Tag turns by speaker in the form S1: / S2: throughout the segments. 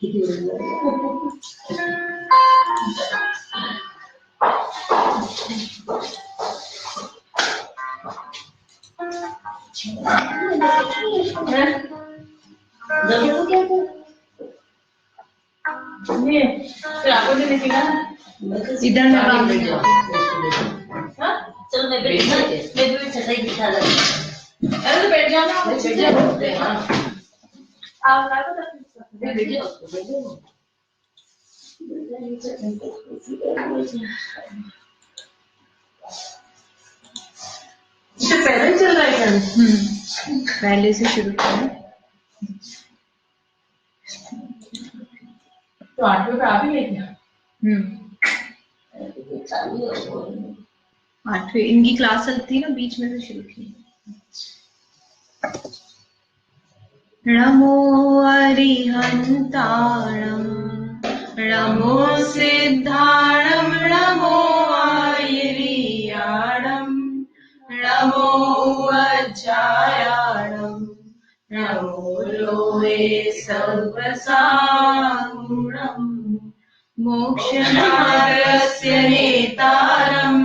S1: इधर में बात
S2: चलो मैं भी छटाई बिठा लूं।
S1: अरे तो बैठ जाओ ना, बैठ जाओ। आप क्या करते हैं?
S2: बैठ जाओ।
S1: पहले चल रहा है
S3: पहले से शुरू करें।
S1: तो 8वें पे आप ही लेके आओ।
S3: 8वें इनकी क्लास चलती है ना, बीच में से शुरू की। नमो अरिहंताणं नमो सिद्धाणं नमो आयर्याणं नमो वज्रायाणं नमो लोहे सर्वसागुणं मोक्षमार्गस्य नेतारं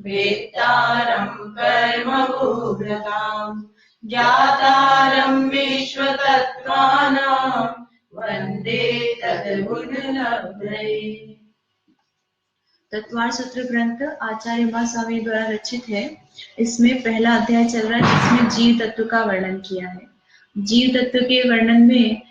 S3: वेत्तारं कर्मभूभृताम् ज्ञातारं विश्वतत्त्वानां वन्दे तद्गुणलब्धये। तत्वार सूत्र ग्रंथ आचार्य महास्वामी द्वारा रचित है। इसमें पहला अध्याय चल रहा है जिसमें जीव तत्व का वर्णन किया है। जीव तत्व के वर्णन में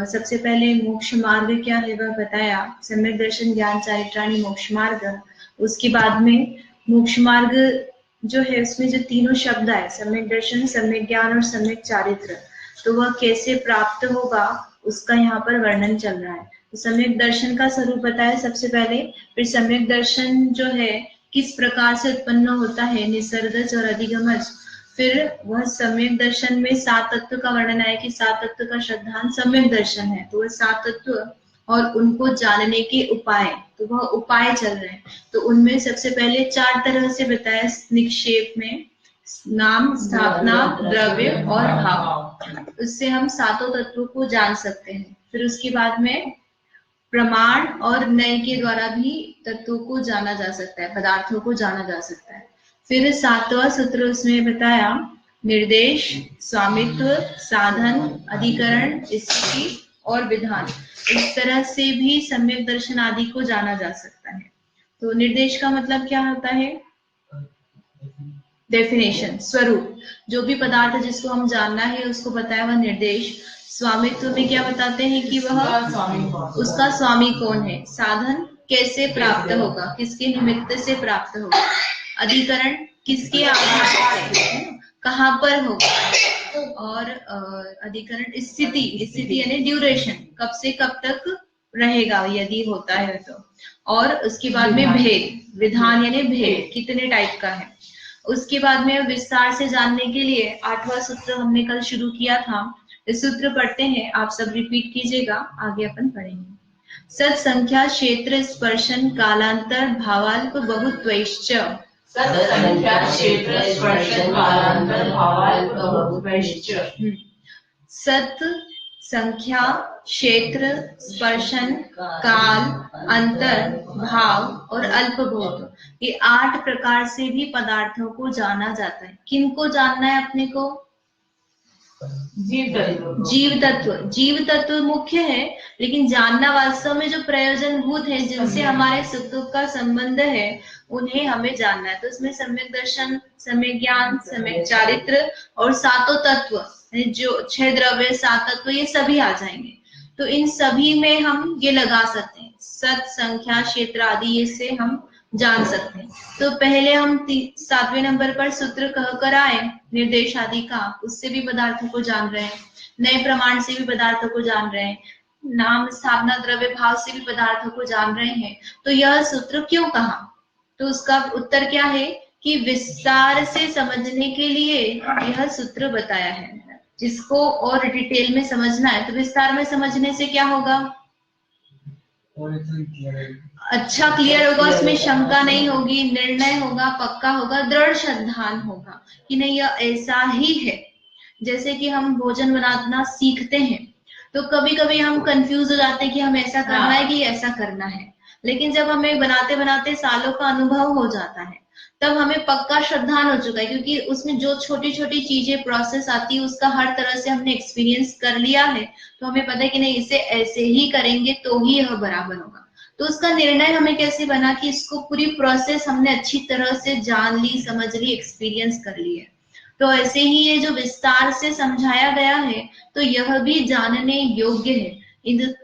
S3: सबसे पहले मोक्ष मार्ग क्या है वह बताया, सम्यक दर्शन ज्ञान चारित्राणि मोक्ष मार्ग। उसके बाद में मोक्ष मार्ग जो है उसमें जो तीनों शब्द आए, सम्यक दर्शन, सम्यक ज्ञान और सम्यक चारित्र, तो वह कैसे प्राप्त होगा उसका यहाँ पर वर्णन चल रहा है। तो सम्यक दर्शन का स्वरूप बताया सबसे पहले, फिर सम्यक दर्शन जो है किस प्रकार से उत्पन्न होता है, निसर्गज और अधिगमज। फिर वह सम्यक दर्शन में 7 तत्व का वर्णन आया कि 7 तत्व का श्रद्धांत सम्यक दर्शन है। तो वह 7 तत्व और उनको जानने के उपाय, तो वह उपाय चल रहे हैं। तो उनमें सबसे पहले 4 तरह से बताया निक्षेप में, नाम, स्थापना, द्रव्य और भाव। उससे हम 7 तत्वों को जान सकते हैं। फिर उसके बाद में प्रमाण और नय के द्वारा भी तत्वों को जाना जा सकता है, पदार्थों को जाना जा सकता है। फिर 7वां सूत्र उसमें बताया निर्देश, स्वामित्व, साधन, अधिकरण, स्थिति और विधान। इस तरह से भी सम्यक दर्शन आदि को जाना जा सकता है। तो निर्देश का मतलब क्या होता है? डेफिनेशन, स्वरूप। जो भी पदार्थ जिसको हम जानना है उसको बताया वह निर्देश। स्वामित्व में क्या बताते हैं कि वह उसका स्वामी कौन है। साधन, कैसे प्राप्त होगा, किसके निमित्त से प्राप्त होगा। अधिकरण, किसके आधार पर, कहाँ पर होगा। और अधिकरण, स्थिति यानी ड्यूरेशन, कब से कब तक रहेगा यदि होता है तो। और उसके बाद में भेद, विधान यानी भेद, कितने टाइप का है। उसके बाद में विस्तार से जानने के लिए 8वां सूत्र हमने कल शुरू किया था। इस सूत्र पढ़ते हैं, आप सब रिपीट कीजिएगा, आगे अपन पढ़ेंगे। सत संख्या क्षेत्र स्पर्शन कालांतर भावाल्प बहुत्वैश्च।
S1: सत संख्या क्षेत्र स्पर्शन कालांतर भावाल्प बहुत्वैश्च।
S3: सत संख्या, क्षेत्र, स्पर्शन, काल, अंतर, भाव और अल्पबोध, ये 8 प्रकार से भी पदार्थों को जाना जाता है। किनको जानना है अपने को? जीव तत्व मुख्य है, लेकिन जानना वास्तव में जो प्रयोजनभूत है, जिनसे हमारे सुख दुख का संबंध है, उन्हें हमें जानना है। तो इसमें सम्यक दर्शन, सम्यक ज्ञान, सम्यक चारित्र और 7 तत्व, जो 6 द्रव्य, 7 तत्व, ये सभी आ जाएंगे। तो इन सभी में हम ये लगा सकते हैं, सत संख्या क्षेत्र आदि, ये से हम जान सकते हैं। तो पहले हम 7वें नंबर पर सूत्र कहकर आए निर्देश आदि का, उससे भी पदार्थों को जान रहे हैं। नए प्रमाण से भी पदार्थों को जान रहे हैं। नाम, स्थापना, द्रव्य, भाव से भी पदार्थों को जान रहे हैं। तो यह सूत्र क्यों कहा? तो उसका उत्तर क्या है कि विस्तार से समझने के लिए यह सूत्र बताया है। जिसको और डिटेल में समझना है तो विस्तार में समझने से क्या होगा? अच्छा क्लियर होगा, उसमें शंका नहीं होगी, निर्णय होगा, पक्का होगा, दृढ़ श्रद्धान होगा कि नहीं यह ऐसा ही है। जैसे कि हम भोजन बनाना सीखते हैं तो कभी कभी हम कंफ्यूज हो जाते हैं कि हमें ऐसा करना है कि ऐसा करना है। लेकिन जब हमें बनाते बनाते सालों का अनुभव हो जाता है, तब हमें पक्का श्रद्धान हो चुका है, क्योंकि उसमें जो छोटी छोटी चीजें प्रोसेस आती है उसका हर तरह से हमने एक्सपीरियंस कर लिया है। तो हमें पता है कि नहीं, इसे ऐसे ही करेंगे तो ही यह बराबर होगा। तो उसका निर्णय हमें कैसे बना कि इसको पूरी प्रोसेस हमने अच्छी तरह से जान ली, समझ ली, एक्सपीरियंस कर ली है। तो ऐसे ही ये जो विस्तार से समझाया गया है, तो यह भी जानने योग्य है।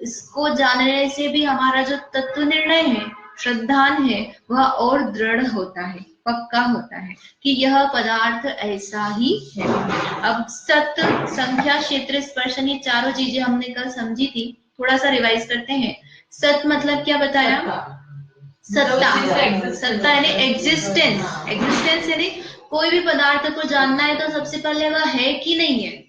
S3: इसको जानने से भी हमारा जो तत्व निर्णय है, श्रद्धान है, वह और दृढ़ होता है, पक्का होता है कि यह पदार्थ ऐसा ही है। अब सत्य, संख्या, क्षेत्र, स्पर्शन, ये चारों चीजें हमने कल समझी थी। थोड़ा सा रिवाइज करते हैं। सत मतलब क्या बताया? सत्ता। सत्ता यानी एग्जिस्टेंस। एग्जिस्टेंस यानी कोई भी पदार्थ को जानना है तो सबसे पहले वह है कि नहीं है।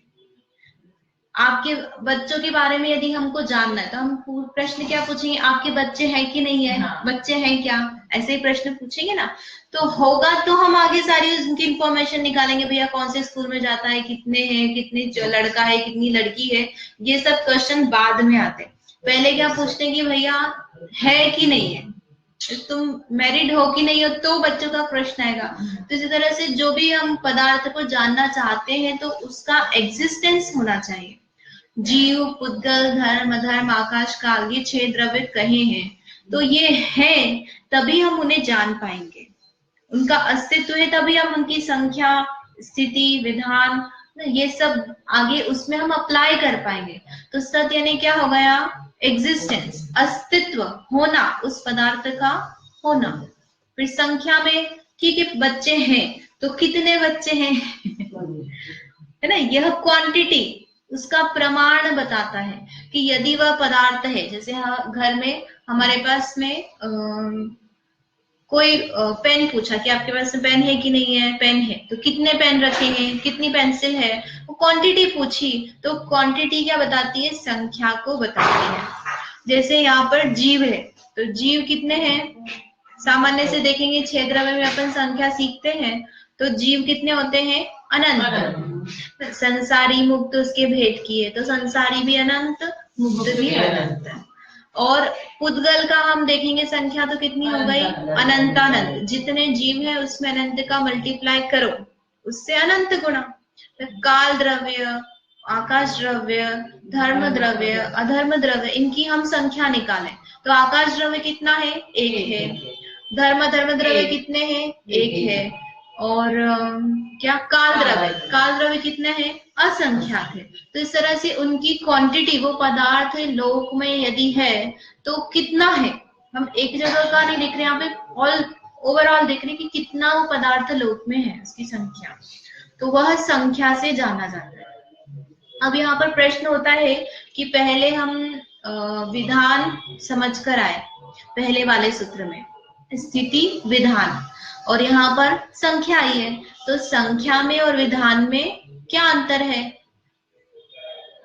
S3: आपके बच्चों के बारे में यदि हमको जानना है तो हम प्रश्न क्या पूछेंगे? आपके बच्चे हैं कि नहीं है? बच्चे हैं क्या? ऐसे ही प्रश्न पूछेंगे ना। तो होगा तो हम आगे सारी उनकी इंफॉर्मेशन निकालेंगे, भैया कौन से स्कूल में जाता है, कितने हैं, कितने लड़का है, कितनी लड़की है। ये सब क्वेश्चन बाद में आते हैं। पहले क्या पूछते हैं कि भैया है कि नहीं है, तुम मैरिड हो कि नहीं हो, तो बच्चों का प्रश्न आएगा। तो इसी तरह से जो भी हम पदार्थ को जानना चाहते हैं तो उसका एग्जिस्टेंस होना चाहिए। जीव, पुद्गल, धर्म, अधर्म, आकाश, काल, ये 6 द्रव्य कहे हैं, तो ये है तभी हम उन्हें जान पाएंगे। उनका अस्तित्व है तभी हम उनकी संख्या, स्थिति, विधान, ये सब आगे उसमें हम अप्लाई कर पाएंगे। तो सत्य यानी क्या हो गया? एग्जिस्टेंस, अस्तित्व, होना, उस पदार्थ का होना। फिर संख्या में, ठीक है बच्चे हैं तो कितने बच्चे हैं है ना, यह क्वांटिटी उसका प्रमाण बताता है कि यदि वह पदार्थ है, जैसे घर में हमारे पास में कोई पेन पूछा कि आपके पास में पेन है कि नहीं है, पेन है तो कितने पेन रखे हैं, कितनी पेंसिल है, वो क्वांटिटी पूछी। तो क्वांटिटी क्या बताती है? संख्या को बताती है। जैसे यहाँ पर जीव है तो जीव कितने हैं? सामान्य से देखेंगे 6 द्रव्य में अपन संख्या सीखते हैं तो जीव कितने होते हैं? अनंत। संसारी मुक्त उसके भेद की है तो संसारी भी अनंत, मुक्त भी अनंत। और पुद्गल का हम देखेंगे संख्या तो कितनी हो गई? अनंतानंत। जितने जीव है उसमें अनंत का मल्टीप्लाई करो, उससे अनंत गुणा। काल द्रव्य, आकाश द्रव्य, धर्म द्रव्य, अधर्म द्रव्य, इनकी हम संख्या निकालें तो आकाश द्रव्य कितना है? 1 है। धर्म द्रव्य कितने हैं? 1 है। और क्या? काल द्रव्य कितने हैं? असंख्यात है। तो इस तरह से उनकी क्वांटिटी, वो पदार्थ लोक में यदि है तो कितना है, हम एक जगह का नहीं देख रहे, यहाँ पे ऑल ओवरऑल देख रहे कि कितना वो पदार्थ लोक में है, उसकी संख्या। तो वह संख्या से जाना जाता है। अब यहाँ पर प्रश्न होता है कि पहले हम विधान समझ कर आए, पहले वाले सूत्र में स्थिति, विधान, और यहाँ पर संख्या आई है। तो संख्या में और विधान में क्या अंतर है?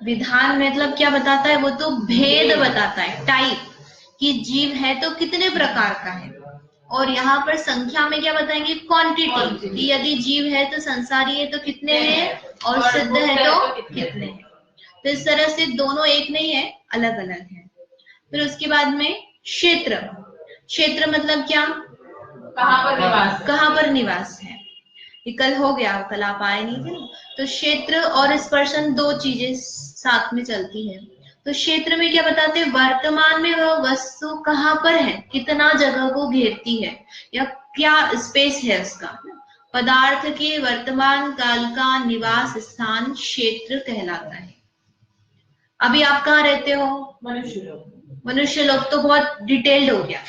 S3: विधान मतलब क्या बताता है? वो तो भेद बताता है, टाइप, कि जीव है तो कितने प्रकार का है। और यहाँ पर संख्या में क्या बताएंगे? क्वांटिटी, कि यदि जीव है तो संसारी है तो कितने हैं, और सिद्ध है तो कितने हैं। तो इस तरह से दोनों एक नहीं है, अलग अलग है। फिर उसके बाद में क्षेत्र। क्षेत्र मतलब क्या? कहाँ पर निवास है। ये कल हो गया, कल आप आए नहीं थे ना। तो क्षेत्र और स्पर्शन 2 चीजें साथ में चलती है। तो क्षेत्र में क्या बताते हैं? वर्तमान में वह वस्तु कहाँ पर है, कितना जगह को घेरती है, या क्या स्पेस है उसका। पदार्थ के वर्तमान काल का निवास स्थान क्षेत्र कहलाता है। अभी आप कहाँ रहते हो? मनुष्य लोक तो बहुत डिटेल्ड हो गया।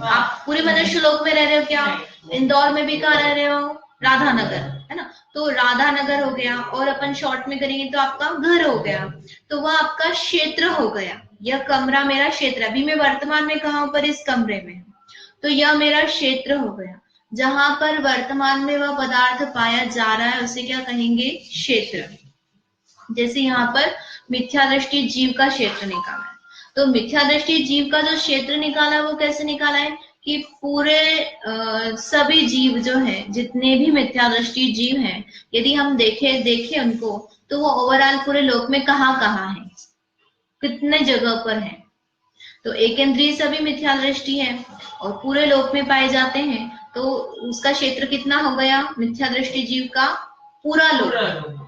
S3: आप पूरे मनुष्य लोक में रह रहे हो क्या? इंदौर में भी कहाँ रह रहे हो? राधानगर, है ना। तो राधानगर हो गया, और अपन शॉर्ट में करेंगे तो आपका घर हो गया, तो वह आपका क्षेत्र हो गया। यह कमरा मेरा क्षेत्र, अभी मैं वर्तमान में कहाँ पर? इस कमरे में, तो यह मेरा क्षेत्र हो गया। जहां पर वर्तमान में वह पदार्थ पाया जा रहा है उसे क्या कहेंगे? क्षेत्र। जैसे यहाँ पर मिथ्या दृष्टि जीव का क्षेत्र निकाला है, तो मिथ्या दृष्टि जीव का जो क्षेत्र निकाला वो कैसे निकाला है कि पूरे सभी जीव जो है, जितने भी मिथ्या दृष्टि जीव हैं, यदि हम देखे उनको तो वो ओवरऑल पूरे लोक में कहाँ है। कितने जगह पर है। तो एकेंद्रीय सभी मिथ्या दृष्टि है और पूरे लोक में पाए जाते हैं, तो उसका क्षेत्र कितना हो गया मिथ्या दृष्टि जीव का? पूरा लोक,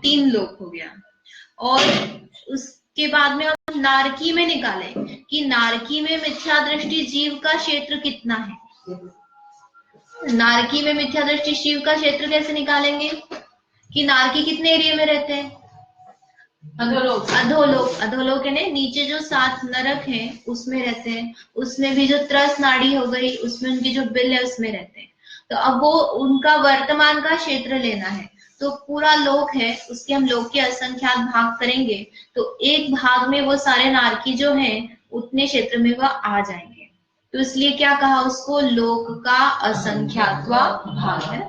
S3: 3 लोक हो गया। और उसके बाद में हम नारकी में निकाले कि नारकी में मिथ्या दृष्टि जीव का क्षेत्र कितना है। नारकी में मिथ्या दृष्टि जीव का क्षेत्र कैसे निकालेंगे कि नारकी कितने एरिया में रहते हैं? अधोलोक। अधोलोक यानी नीचे जो 7 नरक है उसमें रहते हैं। उसमें भी जो त्रस नाड़ी हो गई उसमें उनकी जो बिल है उसमें रहते हैं। तो अब वो उनका वर्तमान का क्षेत्र लेना है, तो पूरा लोक है उसके हम लोक के असंख्यात भाग करेंगे, तो एक भाग में वो सारे नारकी जो हैं उतने क्षेत्र में वह आ जाएंगे। तो इसलिए क्या कहा उसको? लोक का असंख्यात्वा भाग है।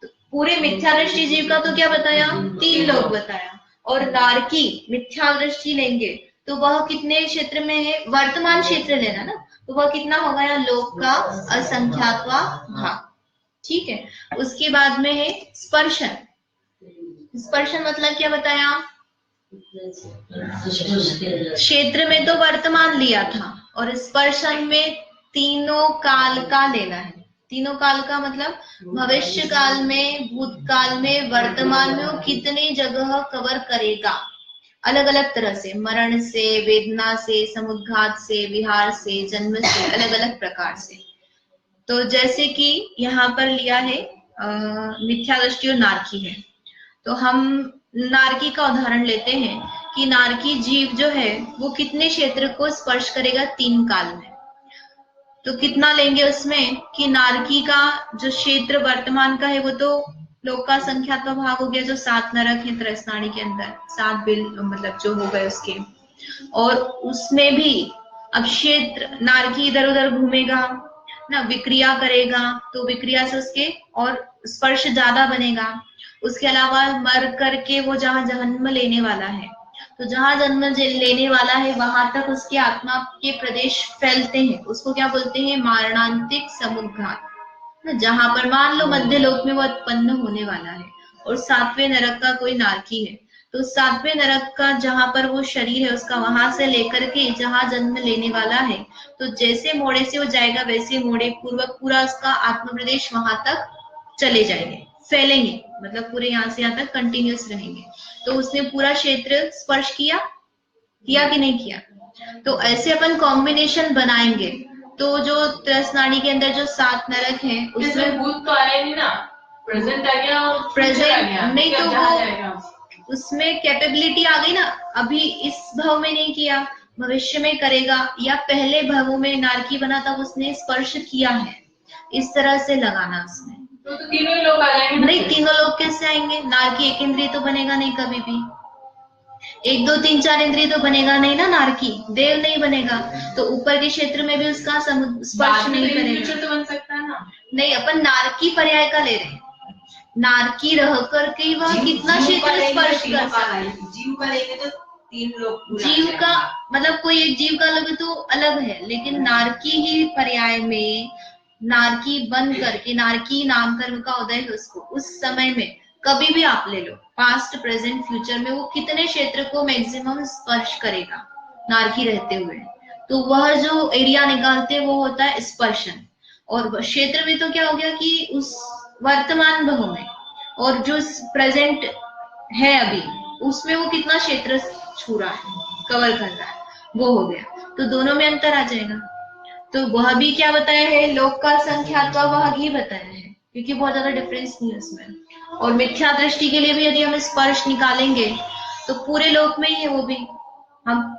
S3: तो पूरे मिथ्या दृष्टि जीव का तो क्या बताया? 3 लोक बताया। और नारकी मिथ्या दृष्टि लेंगे तो वह कितने क्षेत्र में है? वर्तमान क्षेत्र लेना ना, तो वह कितना हो गया? लोक का असंख्यात्वा भाग। ठीक है। उसके बाद में है स्पर्शन। स्पर्शन मतलब क्या बताया? क्षेत्र में तो वर्तमान लिया था और स्पर्शन में तीनों काल का लेना है। तीनों काल का मतलब भविष्य काल में, भूतकाल में, वर्तमान में वो कितने जगह कवर करेगा अलग अलग तरह से, मरण से, वेदना से, समुद्घात से, विहार से, जन्म से, अलग अलग प्रकार से। तो जैसे कि यहाँ पर लिया है मिथ्या दृष्टि और नारकी है, तो हम नारकी का उदाहरण लेते हैं कि नारकी जीव जो है वो कितने क्षेत्र को स्पर्श करेगा 3 काल में। तो कितना लेंगे उसमें कि नारकी का जो क्षेत्र वर्तमान का है वो तो लोक का संख्यात्मक भाग हो गया, जो 7 नरक है त्रस नाड़ी के अंदर, 7 बिल मतलब जो हो गए उसके। और उसमें भी अब क्षेत्र नारकी इधर उधर घूमेगा ना, विक्रिया करेगा, तो विक्रिया से उसके और स्पर्श ज्यादा बनेगा। उसके अलावा मर करके वो जहां जन्म लेने वाला है, तो जहां जन्म लेने वाला है वहां तक उसके आत्मा के प्रदेश फैलते हैं, उसको क्या बोलते हैं? मारणांतिक समुद्घात। जहां पर मान लो मध्य लोक में वो उत्पन्न होने वाला है और 7वें नरक का कोई नारकी है, तो 7वें नरक का जहां पर वो शरीर है उसका, वहां से लेकर के जहां जन्म लेने वाला है, तो जैसे मोड़े से वो जाएगा वैसे मोड़े पूर्वक पूरा उसका आत्म प्रदेश वहां तक चले जाएंगे, फैलेंगे, मतलब पूरे यहाँ से यहाँ तक कंटिन्यूस रहेंगे। तो उसने पूरा क्षेत्र स्पर्श किया कि नहीं किया? तो ऐसे अपन कॉम्बिनेशन बनाएंगे, तो जो त्रस नाड़ी के अंदर जो 7 नरक है उसमें
S1: भूत तो आया नहीं ना, प्रेजेंट आ गया और
S3: प्रेजेंट नहीं, तो वो उसमें कैपेबिलिटी आ गई ना। अभी इस भाव में नहीं किया, भविष्य में करेगा, या पहले भावों में नारकी बना तब उसने स्पर्श किया है, इस तरह से लगाना उसमें।
S1: तो तीनों लोग आ जाएंगे
S3: नहीं, तीनों लोग कैसे आएंगे? नारकी एक इंद्रिय तो बनेगा नहीं कभी भी, 1 2 3 4 इंद्रिय तो बनेगा नहीं ना, नारकी देव नहीं बनेगा, तो ऊपर के क्षेत्र में भी उसका स्पर्श नहीं करेगा।
S1: तो बन सकता है ना?
S3: नहीं, अपन नारकी पर्याय का ले रहे हैं, नारकी रह करके वह कितना क्षेत्र स्पर्श कर सकता है।
S2: जीव का लेंगे तो 3 लोग।
S3: जीव का मतलब कोई एक जीव का अलग तो अलग है, लेकिन नारकी ही पर्याय में नारकी बन करके, नारकी नामकर्म का उदय है उसको, उस समय में कभी भी आप ले लो, पास्ट प्रेजेंट फ्यूचर में वो कितने क्षेत्र को मैक्सिमम स्पर्श करेगा नारकी रहते हुए, तो वह जो एरिया निकालते हैं वो होता है स्पर्शन। और क्षेत्र में तो क्या हो गया कि उस वर्तमान भाव में और जो प्रेजेंट है अभी उसमें वो कितना क्षेत्र छू रहा है, कवर कर रहा है, वो हो गया। तो दोनों में अंतर आ जाएगा। तो वह भी क्या बताया है? लोक का संख्यात्वा वह ही बताया है, क्योंकि बहुत ज्यादा डिफरेंस नहीं है उसमें। और मिथ्या दृष्टि के लिए भी यदि हम स्पर्श निकालेंगे तो पूरे लोक में ही है वो भी, हम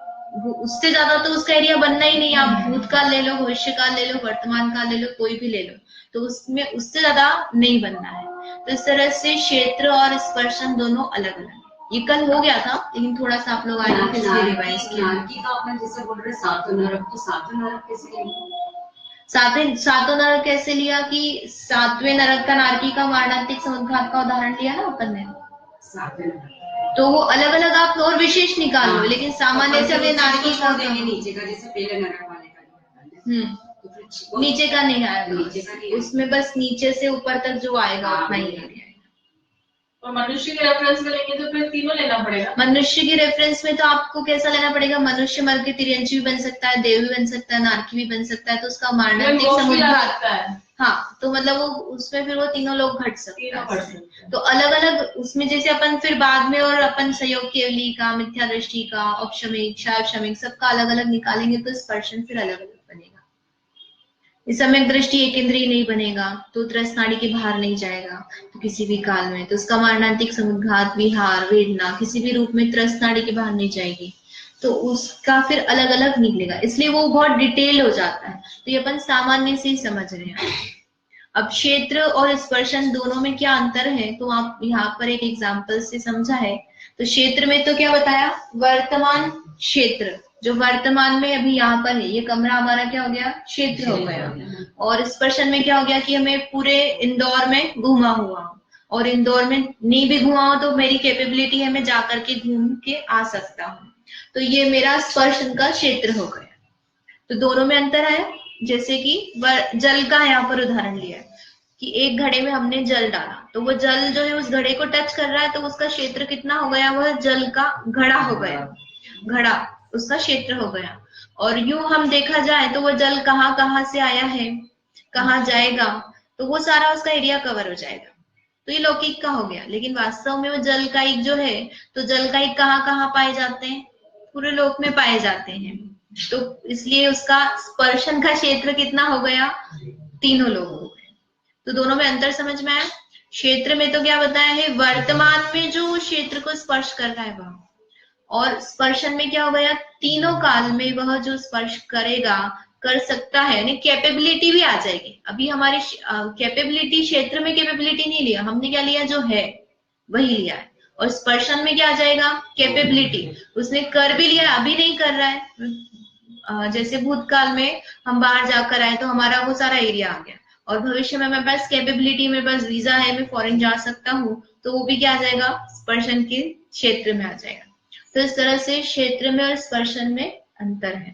S3: उससे ज्यादा तो उसका एरिया बनना ही नहीं। आप भूतकाल ले लो, भविष्य काल ले लो, वर्तमान काल ले लो, कोई भी ले लो, तो उसमें उससे ज्यादा नहीं बनना है। तो इस तरह से क्षेत्र और स्पर्शन दोनों अलग अलग। ये कल हो गया था, लेकिन थोड़ा सा आप लोग आए थे इसलिए रिवाइज किया।
S2: नारकी का आपने जैसे बोल रहे 7 नरक, तो 7 नरक कैसे लेंगे?
S3: सातों नरक कैसे लिया कि 7वें नरक का नारकी का मारणांतिक समुद्घात का उदाहरण लिया ना अपन ने,
S2: 7 नरक,
S3: तो वो अलग अलग आप और विशेष निकाल लो, लेकिन सामान्य से नारकी का
S2: देंगे नीचे का, जैसे पहले नरक वाले का
S3: नीचे का नहीं आएगा, उसमें बस नीचे से ऊपर तक जो आएगा उतना ही आएगा।
S1: और मनुष्य के रेफरेंस में लेंगे तो फिर तीनों लेना पड़ेगा।
S3: मनुष्य की रेफरेंस में तो आपको कैसा लेना पड़ेगा? मनुष्य मर के तिर्यंची भी बन सकता है, देव भी बन सकता है, नारकी भी बन सकता है, तो उसका मारणांतिक समुद्घात
S1: है।
S3: हाँ, तो मतलब वो उसमें फिर वो तीनों लोग घट सकते
S1: हैं।
S3: तो अलग अलग उसमें जैसे अपन फिर बाद में और अपन संयोग केवली का, मिथ्या दृष्टि का, औपशमिक, शायवशमिक सबका अलग अलग निकालेंगे तो स्पर्शन फिर अलग अलग बनेगा। इस सम्यक दृष्टि एक इंद्रिय नहीं बनेगा तो त्रस नाड़ी के बाहर नहीं जाएगा तो किसी भी काल में, तो उसका मारणांतिक समुद्घात, विहार, वेदना किसी भी रूप में त्रस नाड़ी के बाहर नहीं जाएगी, तो उसका फिर अलग अलग निकलेगा। इसलिए वो बहुत डिटेल हो जाता है, तो ये अपन सामान्य से ही समझ रहे हैं। अब क्षेत्र और स्पर्शन दोनों में क्या अंतर है, तो आप यहाँ पर एक एग्जाम्पल से समझा है। तो क्षेत्र में तो क्या बताया, वर्तमान क्षेत्र जो वर्तमान में अभी यहाँ पर है, ये कमरा हमारा क्या हो गया, क्षेत्र हो गया। और स्पर्शन में क्या हो गया कि हमें पूरे इंदौर में घूमा हुआ, और इंदौर में नहीं भी घुमा हो तो मेरी कैपेबिलिटी है मैं जाकर के घूम के आ सकता हूँ, तो ये मेरा स्पर्शन का क्षेत्र हो गया। तो दोनों में अंतर है। जैसे कि जल का यहाँ पर उदाहरण लिया है कि एक घड़े में हमने जल डाला, तो वो जल जो है उस घड़े को टच कर रहा है, तो उसका क्षेत्र कितना हो गया, वह जल का घड़ा हो गया, घड़ा उसका क्षेत्र हो गया। और यूं हम देखा जाए तो वो जल कहाँ कहाँ से आया है, कहाँ जाएगा, तो वो सारा उसका एरिया कवर हो जाएगा। तो ये लौकिक का हो गया। लेकिन वास्तव में वो जल कायिक जो है, तो जल कायिक कहाँ कहाँ पाए जाते हैं, पूरे लोक में पाए जाते हैं। तो इसलिए उसका स्पर्शन का क्षेत्र कितना हो गया, तीनों लोग हो गए। तो दोनों में अंतर समझ में आया। क्षेत्र में तो क्या बताया है, वर्तमान में जो क्षेत्र को स्पर्श कर रहा है वह, और स्पर्शन में क्या हो गया, तीनों काल में वह जो स्पर्श करेगा, कर सकता है, यानी कैपेबिलिटी भी आ जाएगी। अभी हमारी कैपेबिलिटी, क्षेत्र में कैपेबिलिटी नहीं लिया हमने, क्या लिया, जो है वही लिया है। और स्पर्शन में क्या आ जाएगा, कैपेबिलिटी, उसने कर भी लिया, अभी नहीं कर रहा है। जैसे भूतकाल में हम बाहर जाकर आए तो हमारा वो सारा एरिया आ गया, और भविष्य में मेरे पास कैपेबिलिटी, मेरे पास वीजा है, मैं फॉरेन जा सकता हूँ, तो वो भी क्या आ जाएगा, स्पर्शन के क्षेत्र में आ जाएगा। तो इस तरह से क्षेत्र में और स्पर्शन में अंतर है।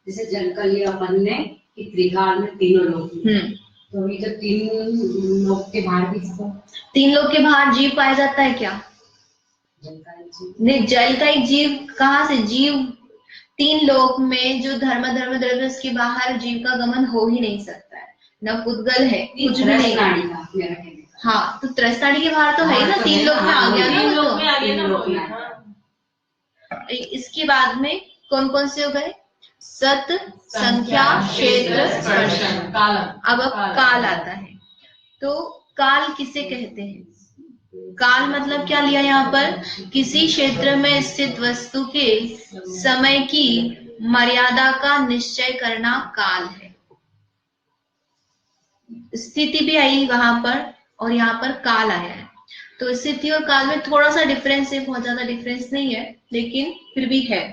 S2: जैसे जल का लिया अपन ने कि त्रिकाल में तीनों लोग, तो अभी तो तीन लोग के बाहर भी,
S3: तीन लोग के बाहर जीव पाया जाता है क्या, नहीं, जल का एक जीव कहाँ से, जीव तीन लोक में जो धर्म द्रव्य उसके बाहर जीव का गमन हो ही नहीं सकता है, न पुद्गल है, कुछ भी नहीं। हाँ, तो त्रस्ताड़ी के बाहर तो है ही ना, तीन लोक में आ गया ना। इसके बाद में कौन कौन से हो गए, सत, संख्या, क्षेत्र, स्पर्शन, काल। अब काल आता है। तो काल किसे कहते हैं, काल मतलब क्या लिया यहाँ पर, किसी क्षेत्र में स्थित वस्तु के समय की मर्यादा का निश्चय करना काल है। स्थिति भी आई वहां पर, और यहाँ पर काल आया है। तो स्थिति और काल में थोड़ा सा डिफरेंस है, बहुत ज्यादा डिफरेंस नहीं है, लेकिन फिर भी है।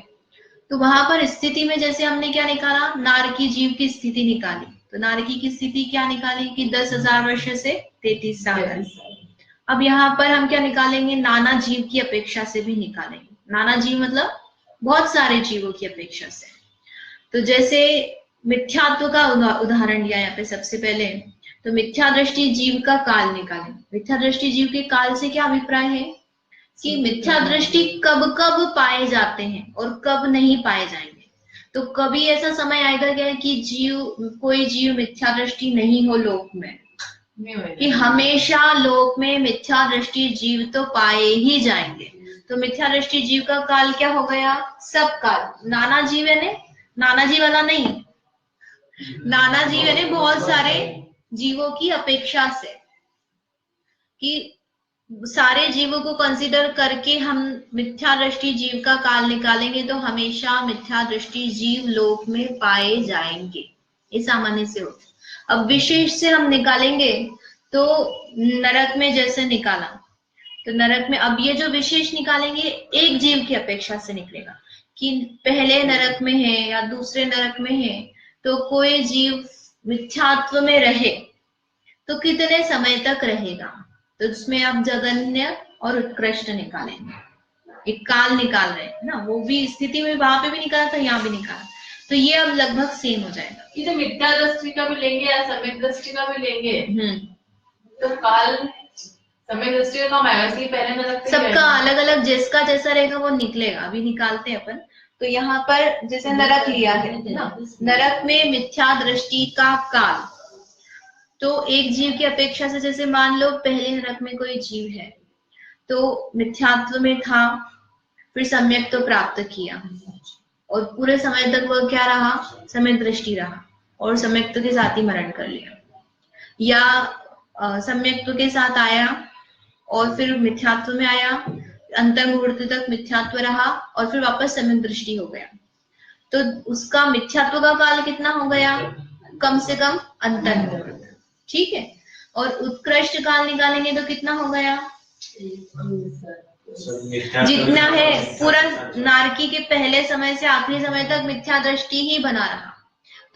S3: तो वहां पर स्थिति में जैसे हमने क्या निकाला, नारकी जीव की स्थिति निकाली, तो नारकी की स्थिति क्या निकाली कि 10,000 वर्ष से 33 साल। अब यहाँ पर हम क्या निकालेंगे, नाना जीव की अपेक्षा से भी निकालेंगे। नाना जीव मतलब बहुत सारे जीवों की अपेक्षा से। तो जैसे मिथ्यात्व का उदाहरण लिया यहाँ पे सबसे पहले, तो मिथ्या दृष्टि जीव का काल निकालें। मिथ्या दृष्टि जीव के काल से क्या अभिप्राय है कि मिथ्या दृष्टि कब कब पाए जाते हैं और कब नहीं पाए जाएंगे। तो कभी ऐसा समय आएगा क्या कि कोई जीव मिथ्या दृष्टि नहीं हो लोक में, कि हमेशा लोक में मिथ्या दृष्टि जीव तो पाए ही जाएंगे। तो मिथ्या दृष्टि जीव का काल क्या हो गया, सब काल। नाना जीव है, नाना जीव वाला नहीं, नाना जीव है बहुत सारे जीवों की अपेक्षा से, कि सारे जीवों को कंसीडर करके हम मिथ्या दृष्टि जीव का काल निकालेंगे तो हमेशा मिथ्या दृष्टि जीव लोक में पाए जाएंगे। ये सामान्य से होता। अब विशेष से हम निकालेंगे तो नरक में जैसे निकाला, तो नरक में अब ये जो विशेष निकालेंगे एक जीव की अपेक्षा से निकलेगा, कि पहले नरक में है या दूसरे नरक में है, तो कोई जीव मिथ्यात्व में रहे तो कितने समय तक रहेगा, तो उसमें आप जगन्य और उत्कृष्ट निकालेंगे। एक काल निकाल रहे हैं ना, वो भी स्थिति में वहां पे भी निकाला था, यहाँ भी निकाला, तो ये अब लगभग सेम हो जाएगा।
S1: ये तो मिथ्या दृष्टि का भी लेंगे या सम्यक दृष्टि का भी लेंगे, तो काल समय दृष्टि का काम आएगा, इसलिए पहले नरक पे
S3: सबका अलग अलग जिसका जैसा रहेगा वो निकलेगा, अभी निकालते हैं अपन। तो यहाँ पर जैसे नरक लिया है ना, नरक में मिथ्या दृष्टि का काल, तो एक जीव की अपेक्षा से, जैसे मान लो पहले नरक में कोई जीव है तो मिथ्यात्व में था, फिर सम्यक तो प्राप्त किया और पूरे समय तक वह क्या रहा, समय दृष्टि रहा और सम्यक्त्व के साथ ही मरण कर लिया, या सम्यक्त्व के साथ आया और फिर मिथ्यात्व में आया, अंतर मुहूर्त तक मिथ्यात्व रहा और फिर वापस सम्यक दृष्टि हो गया, तो उसका मिथ्यात्व का काल कितना हो गया, कम से कम अंतर मुहूर्त, ठीक है। और उत्कृष्ट काल निकालेंगे तो कितना हो गया, जितना है पूरा नारकी के पहले समय से आखिरी समय तक मिथ्या दृष्टि ही बना रहा।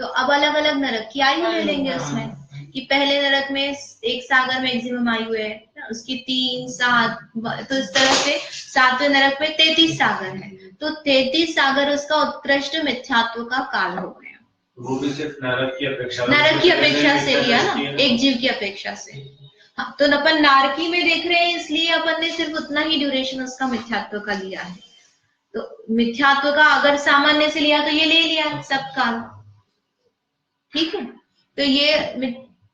S3: तो अब अलग अलग नरक की आयु ले लेंगे उसमें, कि पहले नरक में एक सागर मैक्सिमम आयु है, उसकी 3, 7, तो इस तरह से 7वें नरक में 33 सागर है, तो 33 सागर उसका उत्कृष्ट मिथ्यात्व का काल हो गया।
S4: वो भी सिर्फ नरक की
S3: अपेक्षा से लिया ना, एक जीव की अपेक्षा से। हाँ, तो अपन नारकी में देख रहे हैं इसलिए अपन ने सिर्फ उतना ही ड्यूरेशन उसका मिथ्यात्व का लिया है। तो मिथ्यात्व का अगर सामान्य से लिया तो ये ले लिया सब काल, ठीक है। तो ये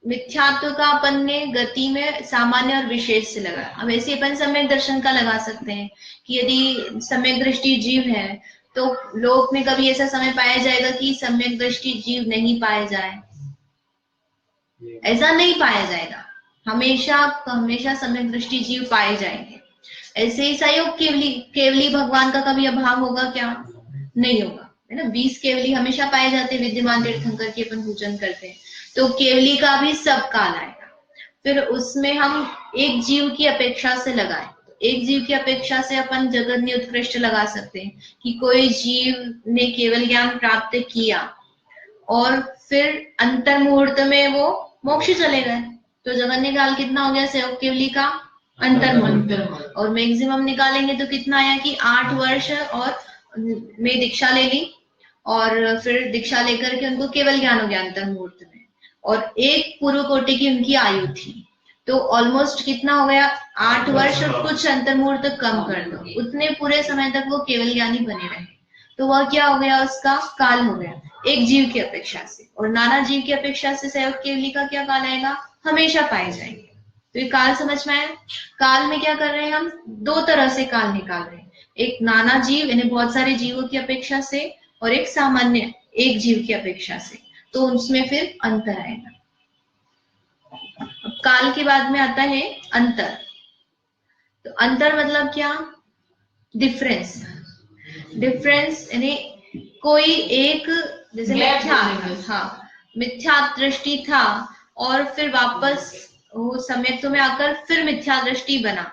S3: मिथ्यात्व का अपन ने गति में सामान्य और विशेष से लगाया। अब ऐसे अपन सम्यक दर्शन का लगा सकते हैं कि यदि सम्यक दृष्टि जीव है तो लोक में कभी ऐसा समय पाया जाएगा कि सम्यक दृष्टि जीव नहीं पाए जाए, ऐसा नहीं पाया जाएगा, हमेशा हमेशा सम्यक दृष्टि जीव पाए जाएंगे। ऐसे ही सहयोग केवली भगवान का कभी अभाव होगा क्या, नहीं होगा, है ना। 20 केवली हमेशा पाए जाते हैं, विद्यमान तीर्थंकर की अपन पूजन करते हैं, तो केवली का भी सब काल आएगा। फिर उसमें हम एक जीव की अपेक्षा से लगाए, तो एक जीव की अपेक्षा से अपन जगन्य उत्कृष्ट लगा सकते हैं कि कोई जीव ने केवल ज्ञान प्राप्त किया और फिर अंतर मुहूर्त में वो मोक्ष चले गए, तो जगन्य काल कितना हो गया सहयोग केवली का, अंतर मुहूर्त। और मैक्सिमम निकालेंगे तो कितना आया कि 8 वर्ष और में दीक्षा ले ली और फिर दीक्षा लेकर के उनको केवल ज्ञान हो गया अंतर मुहूर्त में, और एक पूर्व कोटि की उनकी आयु थी, तो ऑलमोस्ट कितना हो गया, 8 वर्ष और कुछ अंतर मुहूर्त कम कर दो, उतने पूरे समय तक वो केवल ज्ञानी बने रहे, तो वह क्या हो गया, उसका काल हो गया एक जीव की अपेक्षा से। और नाना जीव की अपेक्षा से सहयोग केवली का क्या काल आएगा, हमेशा पाए जाएंगे। तो ये काल समझ में आया। काल में क्या कर रहे हैं हम, 2 तरह से काल निकाल रहे हैं, एक नाना जीव यानी बहुत सारे जीवों की अपेक्षा से और एक सामान्य एक जीव की अपेक्षा से, तो उसमें फिर अंतर आएगा। अब काल के बाद में आता है अंतर। तो अंतर मतलब क्या, डिफरेंस यानी कोई एक, जैसे मिथ्या दृष्टि था और फिर वापस वो सम्यक्त्व में आकर फिर मिथ्या दृष्टि बना,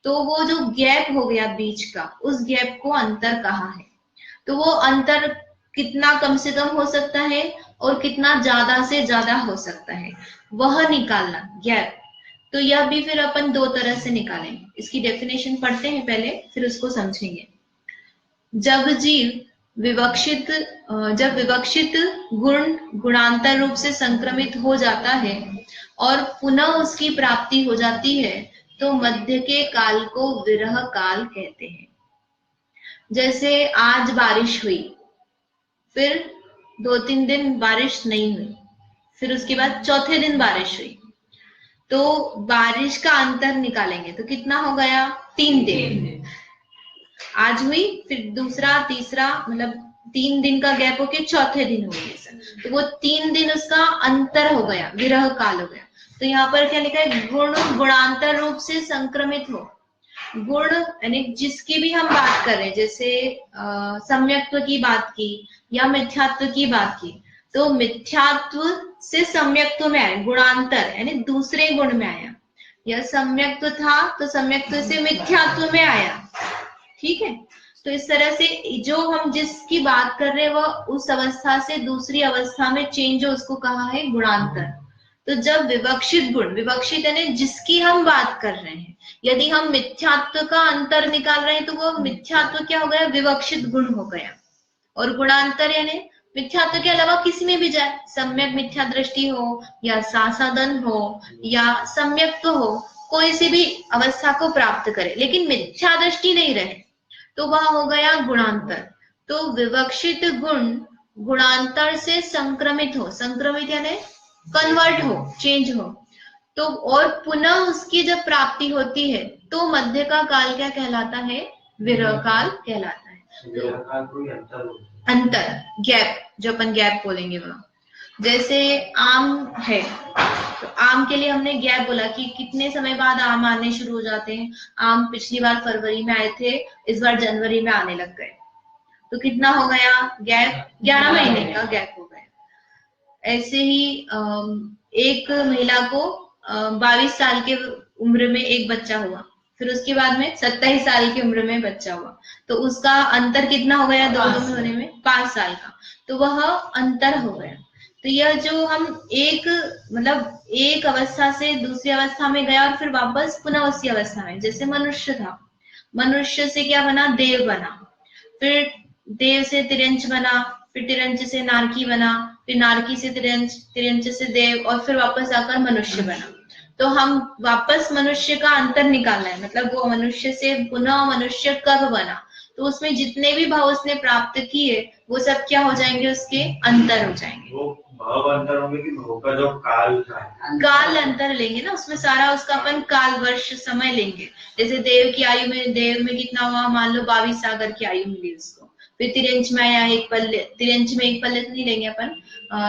S3: तो वो जो गैप हो गया बीच का, उस गैप को अंतर कहा है। तो वो अंतर कितना कम से कम हो सकता है और कितना ज्यादा से ज्यादा हो सकता है, वह निकालना गैप। तो यह भी फिर अपन 2 तरह से निकालेंगे। इसकी डेफिनेशन पढ़ते हैं पहले, फिर उसको समझेंगे। जब विवक्षित गुण गुणांतर रूप से संक्रमित हो जाता है और पुनः उसकी प्राप्ति हो जाती है, तो मध्य के काल को विरह काल कहते हैं। जैसे आज बारिश हुई, फिर 2-3 दिन बारिश नहीं हुई, फिर उसके बाद चौथे दिन बारिश हुई, तो बारिश का अंतर निकालेंगे तो कितना हो गया, 3 दिन। आज हुई, फिर दूसरा तीसरा, मतलब 3 दिन का गैप होके चौथे दिन हो गया, तो वो 3 दिन उसका अंतर हो गया, विरह काल हो गया। तो यहाँ पर क्या लिखा है, गुण गुणांतर रूप से संक्रमित हो। गुण यानी जिसकी भी हम बात करें, जैसे सम्यक्त्व की बात की या मिथ्यात्व की बात की, तो मिथ्यात्व से सम्यक्त्व में आया, गुणांतर यानी दूसरे गुण में आया, या सम्यक्त्व था तो सम्यक्त्व से मिथ्यात्व में आया, ठीक है। तो इस तरह से जो हम जिसकी बात कर रहे हैं वह उस अवस्था से दूसरी अवस्था में चेंज हो, उसको कहा है गुणांतर। तो जब विवक्षित गुण, विवक्षित यानी जिसकी हम बात कर रहे हैं, यदि हम मिथ्यात्व का अंतर निकाल रहे हैं तो वो मिथ्यात्व क्या हो गया, विवक्षित गुण हो गया। और गुणांतर यानी मिथ्यात्व के अलावा किसी में भी जाए, सम्यक मिथ्या दृष्टि हो या सासादन हो या सम्यक्त्व हो, कोई सी भी अवस्था को प्राप्त करे, लेकिन मिथ्या दृष्टि नहीं रहे, तो वह हो गया गुणांतर। तो विवक्षित गुण गुणांतर से संक्रमित हो, संक्रमित यानी कन्वर्ट हो, चेंज हो, तो और पुनः उसकी जब प्राप्ति होती है तो मध्य का काल क्या कहलाता है? विरह काल कहलाता है। अंतर, गैप, जो अपन गैप बोलेंगे वह, जैसे आम है तो आम के लिए हमने गैप बोला कि कितने समय बाद आम आने शुरू हो जाते हैं। आम पिछली बार फरवरी में आए थे, इस बार जनवरी में आने लग गए, तो कितना हो गया गैप? 11 महीने का गैप हो गया। ऐसे ही एक महिला को 22 साल के उम्र में एक बच्चा हुआ, फिर उसके बाद में 27 साल की उम्र में बच्चा हुआ, तो उसका अंतर कितना हो गया दोनों में होने में? 5 साल का, तो वह अंतर हो गया। तो यह जो हम एक अवस्था से दूसरी अवस्था में गया और फिर वापस पुनः उसी अवस्था में, जैसे मनुष्य था, मनुष्य से क्या बना? देव बना, फिर देव से तिरंच बना, फिर तिरंच से नारकी बना, फिर नारकी से तिरंच, तिरंच से देव, और फिर वापस आकर मनुष्य बना। तो हम वापस मनुष्य का अंतर निकालना है, मतलब वो मनुष्य से पुनः मनुष्य कब बना, तो उसमें जितने भी भाव उसने प्राप्त किए वो सब क्या हो जाएंगे? उसके अंतर हो जाएंगे।
S4: वो भाव अंतर होंगे कि भाव का जो काल था,
S3: काल अंतर लेंगे ना, उसमें सारा उसका अपन काल वर्ष समय लेंगे। जैसे देव की आयु में, देव में कितना हुआ? मान लो 22 सागर की आयु मिली उसको। फिर तिरंच में आया एक पल्ले, तिरंच में एक पल्ले तो नहीं लेंगे अपन,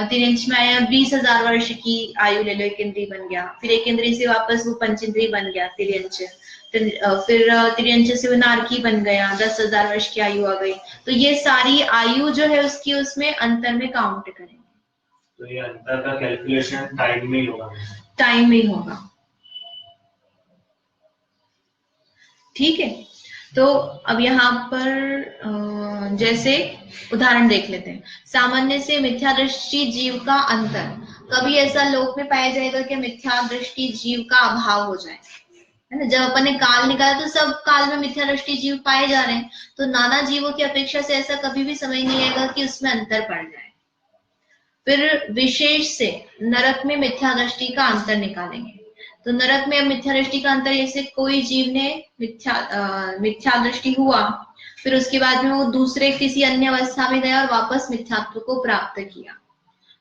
S3: तिरंच में आया 20,000 वर्ष की आयु ले लो, एक इंद्री बन गया, फिर एक इंद्री से वापस वो पंचेंद्री बन गया तिरंच, फिर तिरंच से वो नारकी बन गया, 10,000 वर्ष की आयु आ गई। तो ये सारी आयु जो है उसकी, उसमें अंतर में काउंट करेंगे।
S4: तो ये अंतर का कैलकुलेशन टाइम में ही होगा,
S3: टाइम में होगा। ठीक है, तो अब यहाँ पर जैसे उदाहरण देख लेते हैं। सामान्य से मिथ्या दृष्टि जीव का अंतर। कभी ऐसा लोक में पाया जाएगा कि मिथ्या दृष्टि जीव का अभाव हो जाए, है ना? जब अपन ने काल निकाला तो सब काल में मिथ्या दृष्टि जीव पाए जा रहे हैं, तो नाना जीवों की अपेक्षा से ऐसा कभी भी समय नहीं आएगा कि उसमें अंतर पड़ जाए। फिर विशेष से नरक में मिथ्या दृष्टि का अंतर निकालेंगे। तो नरक में अब मिथ्या दृष्टि का अंतर, जैसे कोई जीव ने मिथ्या दृष्टि हुआ, फिर उसके बाद में वो दूसरे किसी अन्य अवस्था में गया और वापस मिथ्यात्व को प्राप्त किया,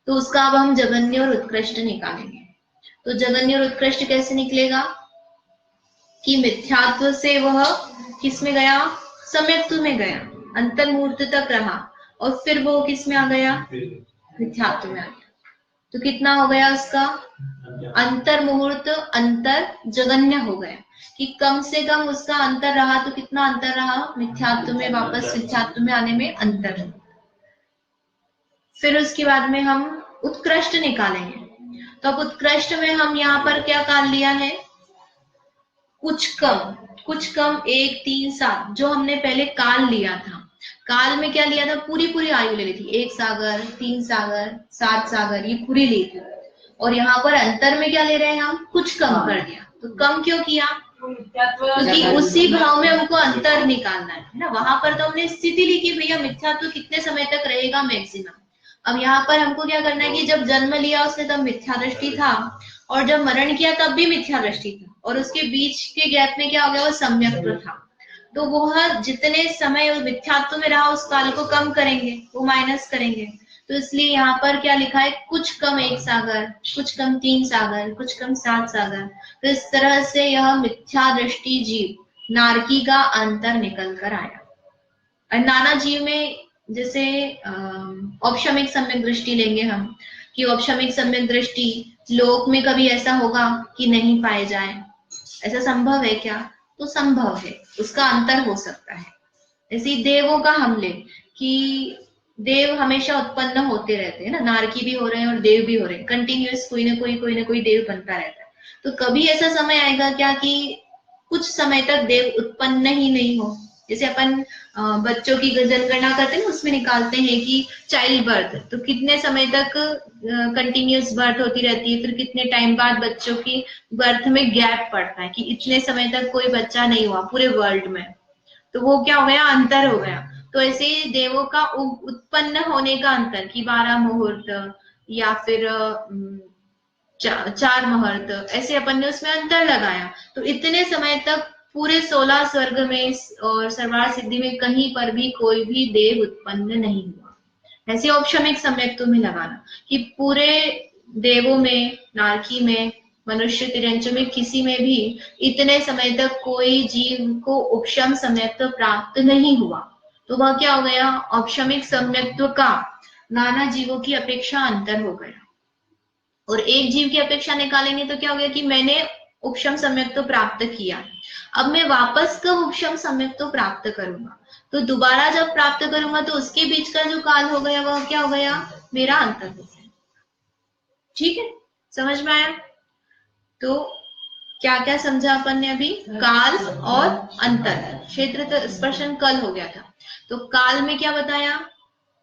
S3: तो उसका अब हम जगन्य और उत्कृष्ट निकालेंगे। तो जगन्य और उत्कृष्ट कैसे निकलेगा? कि मिथ्यात्व से वह किस में गया? सम्यक्त्व में गया, अंतर मुहूर्त तक रहा, और फिर वो किस में आ गया? मिथ्यात्व में आ गया। तो कितना हो गया उसका? अंतर मुहूर्त, अंतर जगन्य हो गया, कि कम से कम उसका अंतर रहा। तो कितना अंतर रहा? मिथ्यात्व में वापस मिथ्यात्व में आने में अंतर। फिर उसके बाद में हम उत्कृष्ट निकालेंगे। तो अब उत्कृष्ट में हम यहाँ पर क्या काल लिया है? कुछ कम 1, 3, 7, जो हमने पहले काल लिया था। काल में क्या लिया था? पूरी आयु ले ली थी, 1 सागर, 3 सागर, 7 सागर, ये पूरी ली थी। और यहाँ पर अंतर में क्या ले रहे हैं हम? कुछ कम कर दिया। तो कम क्यों किया? क्योंकि उसी भाव में हमको अंतर निकालना है ना। वहां पर तो हमने स्थिति ली कि भैया मिथ्यात्व कितने समय तक रहेगा मैक्सिमम। अब यहाँ पर हमको क्या करना है कि जब जन्म लिया उसने तब मिथ्या दृष्टि था, और जब मरण किया तब भी मिथ्या दृष्टि था, और उसके बीच के गैप में क्या हो गया? वो सम्यक्त्व था। तो वह जितने समय मिथ्यात्व में रहा उस काल को कम करेंगे, वो माइनस करेंगे। तो इसलिए यहाँ पर क्या लिखा है? कुछ कम 1 सागर, कुछ कम 3 सागर, कुछ कम 7 सागर। तो इस तरह से यह मिथ्या दृष्टि जीव नारकी का अंतर निकल कर आया। और नाना जीव में जैसे औपशमिक सम्यक दृष्टि लेंगे हम, कि औपशमिक सम्यक दृष्टि लोक में कभी ऐसा होगा कि नहीं पाए जाए? ऐसा संभव है क्या? तो संभव है, उसका अंतर हो सकता है। जैसे देवों का हम ले कि देव हमेशा उत्पन्न होते रहते हैं ना, नारकी भी हो रहे हैं और देव भी हो रहे हैं, कंटिन्यूअस कोई ना कोई देव बनता रहता है। तो कभी ऐसा समय आएगा क्या कि कुछ समय तक देव उत्पन्न ही नहीं हो? जैसे अपन बच्चों की जनगणना करते हैं, उसमें निकालते हैं कि चाइल्ड बर्थ, तो कितने समय तक कंटिन्यूअस बर्थ होती रहती है, फिर कितने टाइम बाद बच्चों की बर्थ में गैप पड़ता है कि इतने समय तक कोई बच्चा नहीं हुआ पूरे वर्ल्ड में। तो वो क्या हो गया? अंतर हो गया। तो ऐसे ही देवों का उत्पन्न होने का अंतर, कि 12 मुहूर्त या फिर चार मुहूर्त, ऐसे अपन ने उसमें अंतर लगाया। तो इतने समय तक पूरे 16 स्वर्ग में और सर्वार सिद्धि में कहीं पर भी कोई भी देव उत्पन्न नहीं हुआ। ऐसे औपशमिक सम्यक्त्व में लगाना कि पूरे देवों में, नारकी में, मनुष्य तिरंच में, किसी में भी इतने समय तक कोई जीव को उपशम सम्यक्त्व प्राप्त नहीं हुआ। तो वह क्या हो गया, औपशमिक सम्यक्त्व का नाना जीवों की अपेक्षा अंतर हो गया। और एक जीव की अपेक्षा निकालेंगे तो क्या हो गया कि मैंने उपशम सम्यक्त्व प्राप्त किया, अब मैं वापस कब उपशम सम्यक्त्व प्राप्त करूंगा, तो दोबारा जब प्राप्त करूंगा तो उसके बीच का जो काल हो गया वह क्या हो गया, मेरा अंतर हो गया। ठीक है, समझ में आया? तो क्या क्या समझा अपन ने अभी, काल और अंतर। क्षेत्र स्पर्शन कल हो गया था, तो काल में क्या बताया,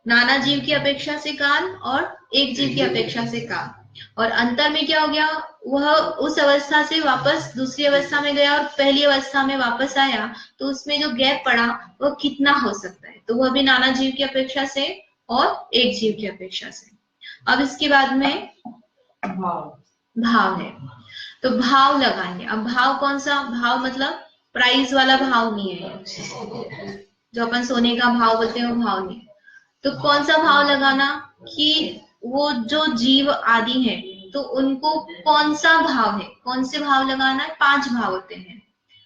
S3: नाना जीव की अपेक्षा से काल और एक जीव की अपेक्षा से काल। और अंतर में क्या हो गया, वह उस अवस्था से वापस दूसरी अवस्था में गया और पहली अवस्था में वापस आया, तो उसमें जो गैप पड़ा वह कितना हो सकता है, तो वह भी नाना जीव की अपेक्षा से और एक जीव की अपेक्षा से। अब इसके बाद में भाव है, तो भाव लगाएंगे। अब भाव कौन सा, भाव मतलब प्राइस वाला भाव नहीं है, जो अपन सोने का भाव बोलते हैं वो भाव नहीं है। तो कौन सा भाव लगाना कि वो जो जीव आदि है तो उनको कौन सा भाव है, कौन से भाव लगाना है, 5 भाव होते हैं,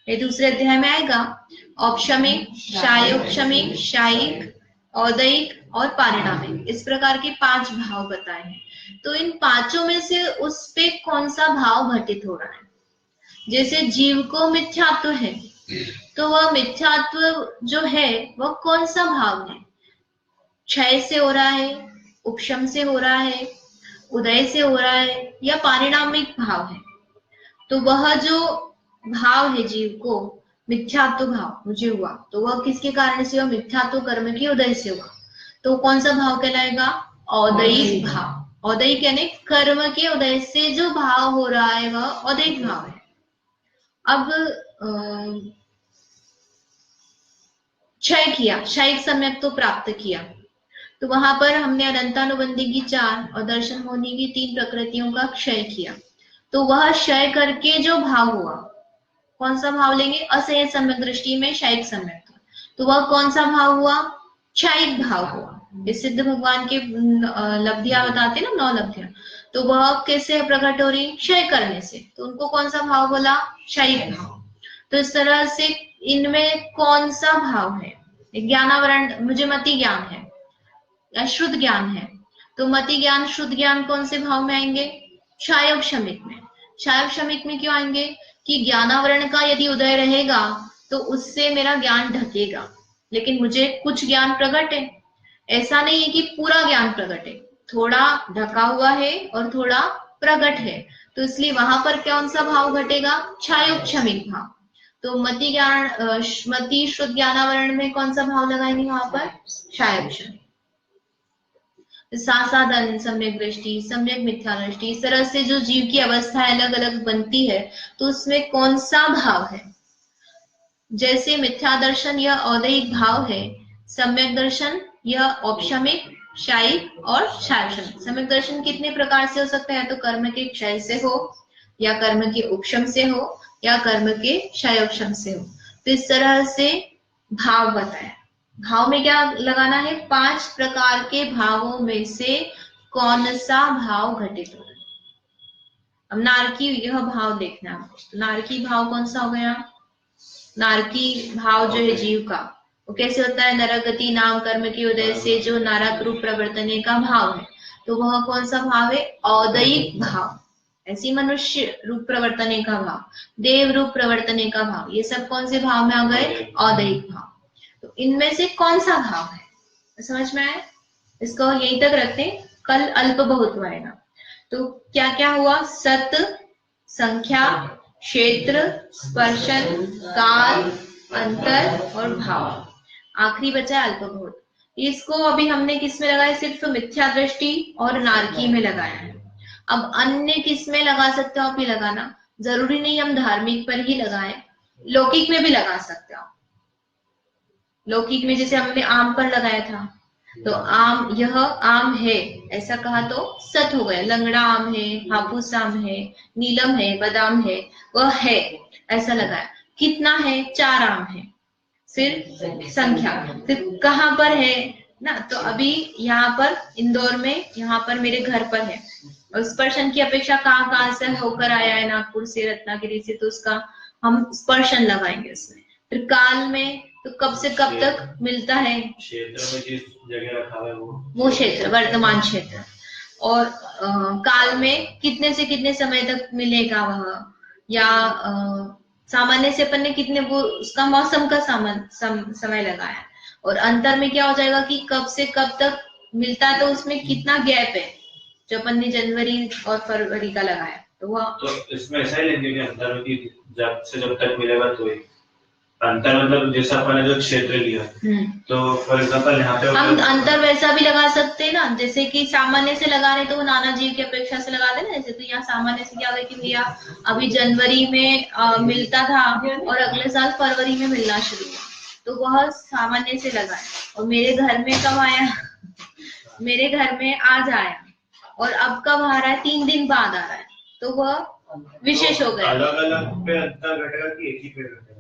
S3: ये दूसरे अध्याय में आएगा। औपशमिक, शायोपशमिक, शायिक, औदयिक और पारिणामिक, इस प्रकार के 5 भाव बताए हैं। तो इन पांचों में से उस पे कौन सा भाव घटित हो रहा है। जैसे जीव को मिथ्यात्व है, तो वह मिथ्यात्व जो है वह कौन सा भाव है, क्षय से हो रहा है, उपशम से हो रहा है, उदय से हो रहा है, या पारिणामिक भाव है। तो वह जो भाव है जीव को, मिथ्यात्व भाव मुझे हुआ, तो वह किसके कारण से हुआ, मिथ्यात्व कर्म के उदय से हुआ, तो कौन सा भाव कहलाएगा, औदयिक भाव। औदयिक यानी कर्म के उदय से जो भाव हो रहा है वह औदयिक भाव है। अब क्षय किया, क्षयिक सम्यक तो प्राप्त किया, तो वहां पर हमने अनंतानुबंधी की 4 और दर्शन होने की 3 प्रकृतियों का क्षय किया। तो वह क्षय करके जो भाव हुआ, कौन सा भाव लेंगे, असंयत सम्यक दृष्टि में क्षयिक सम्यक, तो वह कौन सा भाव हुआ, क्षयिक भाव हुआ। इस सिद्ध भगवान के लब्धियां बताते ना, 9 लब्धियां, तो वह कैसे प्रकट हो रही, क्षय करने से, तो उनको कौन सा भाव बोला, क्षयिक भाव। तो इस तरह से इनमें कौन सा भाव है, ज्ञानावरण, मुझे मति ज्ञान है या शुद्ध ज्ञान है, तो मति ज्ञान शुद्ध ज्ञान कौन से भाव में आएंगे, क्षायोपशमिक में। क्षायोपशमिक में क्यों आएंगे कि ज्ञानावरण का यदि उदय रहेगा तो उससे मेरा ज्ञान ढकेगा, लेकिन मुझे कुछ ज्ञान प्रकट है, ऐसा नहीं है कि पूरा ज्ञान प्रकट है, थोड़ा ढका हुआ है और थोड़ा प्रकट है, तो इसलिए वहां पर कौन सा भाव घटेगा, क्षायोपशमिक भाव। तो मति ज्ञान, मति शुद्ध ज्ञानावरण में कौन सा भाव लगाएंगे, वहां पर क्षायोपशमिक। सासादन, सम्यक दृष्टि, सम्यक मिथ्या दृष्टि, इस तरह से जो जीव की अवस्था अलग अलग बनती है, तो उसमें कौन सा भाव है। जैसे मिथ्या दर्शन यह औदयिक भाव है, सम्यक दर्शन यह औपशमिक, शायिक और क्षायोपशमिक। सम्यक दर्शन कितने प्रकार से हो सकता है, तो कर्म के क्षय से हो, या कर्म के उपशम से हो, या कर्म के क्षयोपशम से हो। तो इस तरह से भाव बताया। भाव में क्या लगाना है, 5 प्रकार के भावों में से कौन सा भाव घटित हो रहा है। अब नारकी यह भाव देखना है, तो नारकी भाव कौन सा हो गया, नारकी भाव जो है जीव का, वो कैसे होता है, नरगति नाम कर्म के उदय से जो नारक रूप प्रवर्तने का भाव है, तो वह कौन सा भाव है, औदयिक भाव। ऐसी मनुष्य रूप प्रवर्तने का भाव, देव रूप प्रवर्तने का भाव, ये सब कौन से भाव में आ गए, औदयिक भाव। तो इनमें से कौन सा भाव है, समझ में आया, इसको यहीं तक रखते हैं, कल अल्प बहुत आएगा। तो क्या क्या हुआ, सत, संख्या, क्षेत्र, स्पर्शन, काल, अंतर और भाव, आखिरी बचा अल्प बहुत। इसको अभी हमने किस में लगाया, सिर्फ मिथ्या दृष्टि और नारकी में लगाया है। अब अन्य किस में लगा सकते हो आप, ही लगाना जरूरी नहीं हम धार्मिक पर ही लगाएं, लौकिक में भी लगा सकते हो। लौकिक में जैसे हमने आम पर लगाया था, तो आम, यह आम है ऐसा कहा तो सत हो गया। लंगड़ा आम है, हापुस आम है, नीलम है, बादाम है, वह है ऐसा लगाया। कितना है? 4 आम है। फिर संख्या, फिर कहाँ पर है ना, तो अभी यहाँ पर इंदौर में, यहाँ पर मेरे घर पर है। और स्पर्शन की अपेक्षा कहाँ कहाँ से होकर आया है, नागपुर से, रत्नागिरी से, तो उसका हम स्पर्शन लगाएंगे उसमें। फिर काल में तो कब से कब तक मिलता है,
S4: क्षेत्र में जिस जगह रखा हुआ है
S3: वो क्षेत्र, वर्तमान क्षेत्र। और काल में कितने से कितने समय तक मिलेगा वह, या सामान्य से अपन ने कितने, वो उसका मौसम का समय लगाया। और अंतर में क्या हो जाएगा कि कब से कब तक मिलता है, तो उसमें कितना गैप है, जो अपन ने जनवरी और फरवरी का लगाया। तो वह,
S4: तो इसमें ऐसा ही लेंगे कि अंतर में कि जब से जब तक मिलेगा तो ही अंतर, मतलब जैसा अपन ने जो क्षेत्र लिया, तो फॉर एग्जांपल यहाँ पे
S3: हम अंतर वैसा भी लगा सकते हैं ना, जैसे कि सामान्य से लगा रहे तो वो नाना जीव की अपेक्षा से लगा देना। जैसे तो यहाँ सामान्य से क्या होगा कि भैया अभी जनवरी में मिलता था और अगले साल फरवरी में मिलना शुरू हुआ, तो वह सामान्य से लगाए। और मेरे घर में कब आया, मेरे घर में आज आया, और अब कब आ रहा है, 3 दिन बाद आ रहा है, तो वह विशेष हो गया।
S4: अलग अलग पे अंतर घटेगा कि एक ही पे घटेगा?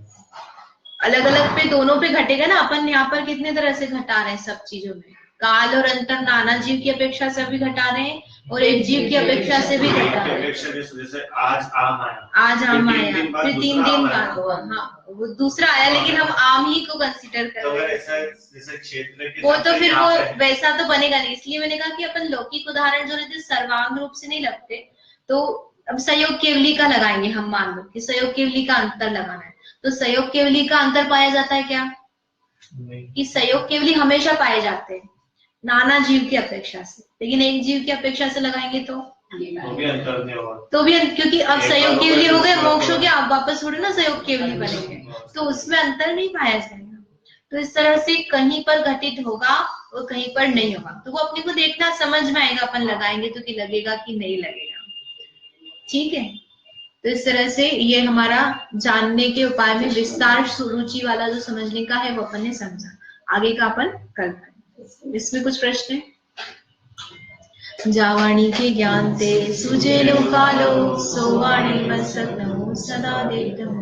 S3: अलग अलग पे, दोनों पे घटेगा ना। अपन यहाँ पर कितने तरह से घटा रहे हैं सब चीजों में। काल और अंतर नाना जीव की अपेक्षा से भी घटा रहे हैं, और एक जीव की अपेक्षा से भी घटा रहे हैं।
S4: जैसे आज आम आया,
S3: आज आम आया, फिर 3 दिन बाद, हाँ वो दूसरा आया, लेकिन हम आम ही को कंसीडर कर रहे हैं।
S4: जैसे क्षेत्र
S3: वो तो फिर वो वैसा तो बनेगा नहीं, इसलिए मैंने कहा कि अपन लौकिक उदाहरण जो रहते सर्वांग रूप से नहीं लगते, तो अब सहयोग केवली का लगाएंगे हम। मान लो कि सहयोग केवली का अंतर लगाना है, तो सहयोग केवली का अंतर पाया जाता है क्या, कि सहयोग केवली हमेशा पाए जाते हैं नाना जीव की अपेक्षा से, लेकिन एक जीव की अपेक्षा से लगाएंगे तो
S4: भी अंतर नहीं होगा।
S3: तो भी, क्योंकि अब सहयोग केवली हो गए, मोक्ष हो गया, अब वापस थोड़े ना सहयोग केवली बनेंगे, तो उसमें अंतर नहीं पाया जाएगा। तो इस तरह से कहीं पर घटित होगा और कहीं पर नहीं होगा, तो वो अपने को देखना, समझ में आएगा अपन लगाएंगे तो कि लगेगा कि नहीं लगेगा। ठीक है, तो इस तरह से ये हमारा जानने के उपाय में विस्तार सुरुचि वाला जो समझने का है वो अपन ने समझा। आगे का अपन कल करेंगे। इसमें कुछ प्रश्न है? जावाणी के ज्ञान ते सुजे लो कालो, सोवाणी बसत नमो सदा देव।